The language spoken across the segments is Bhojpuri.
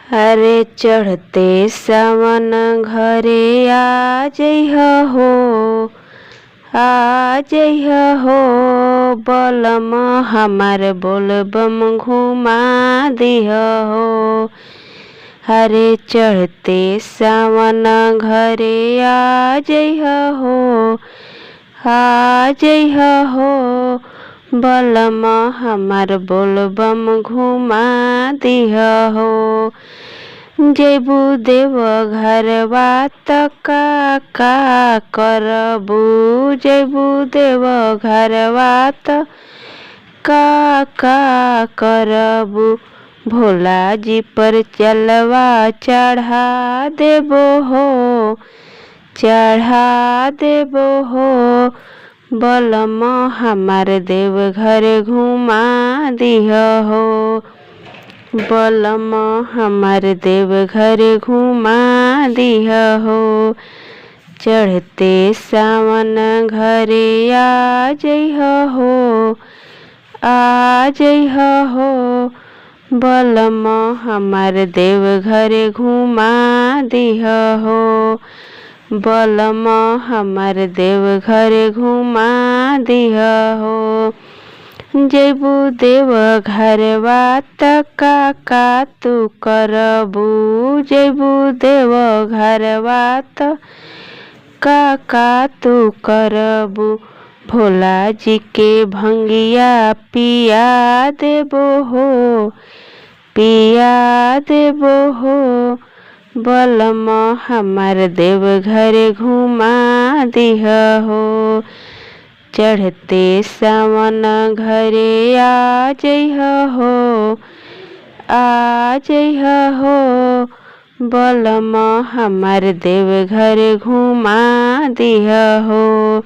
अरे चढ़ते सावन घरे आ जइहा हो, आ जइहा हो बलम हमार बोलबम घुमा दिहा हो। अरे चढ़ते सावन घरे आ जइहा हो, आ जइहा हो बलम हमार बोलबम घुमा दिहा हो। जैबू देव घरवा त का करबू, जैबू देव घरवा त का करबू। भोला जी पर चलवा चढ़ा देबो हो, चढ़ा देबो हो बलम हमार देव घर घुमा दिहा हो। बलम हमार देव घर घुमा दिहा हो। चढ़ते सावन घरे आ जइहा हो, आ जइहा हो बलम हमार देव घर घुमा दिहा हो। बलम हमार देव घर घुमा दिहा हो। जैबू देव घरवा त का तू करबू, जैबू देव घरवा त का तू करबू। भोला जी के भंगिया पिया देबो हो, पिया देबो हो बलम हमार देव घर घुमा दिहा हो। चढ़ते सावन घरे आ जइहा हो, आ जइहा हो बलम हमार देव घर घुमा दिहा हो।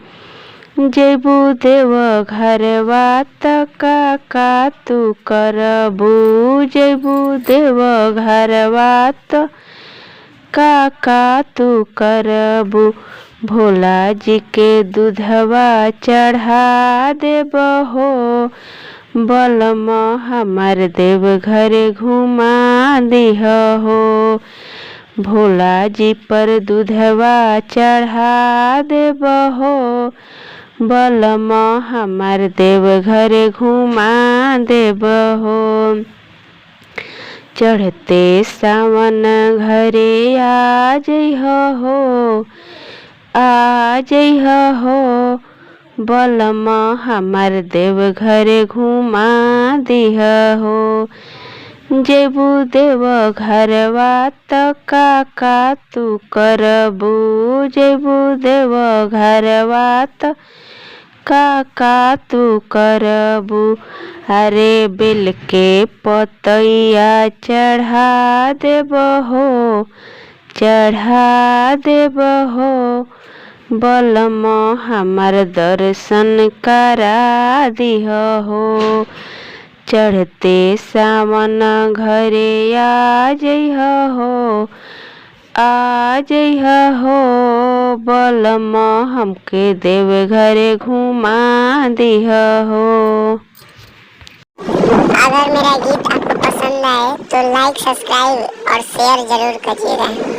जैबू देव घरवा त का तू करबू, जैबू देव घरवा त का तू करबू। भोला जी के दूधवा चढ़ा देबो हो, बलम हमार देव घर घुमा दिहा हो। भोला जी पर दूधवा चढ़ा देबो हो, बलम हमार देव घर घुमा देबो हो। चढ़ते सावन घरे आ जइहा हो, आ जइहा हो बलम हमार देव घर घुमा दिहा हो। जैबू देव घरवा त का तू करबू, जैबू देव घरवा त का तू करबू। अरे बेल के पतैया चढ़ा देबो हो, चढ़ा देबो हो बलम हमार दर्शन करा दिहा हो। चढ़ते सावन घरे आ जइहा हो, आ जइहा हो बलम हमके देव घर घुमा दिहा हो। अगर मेरा गीत आपको पसंद आए तो लाइक, सब्सक्राइब और शेयर जरूर करिएगा।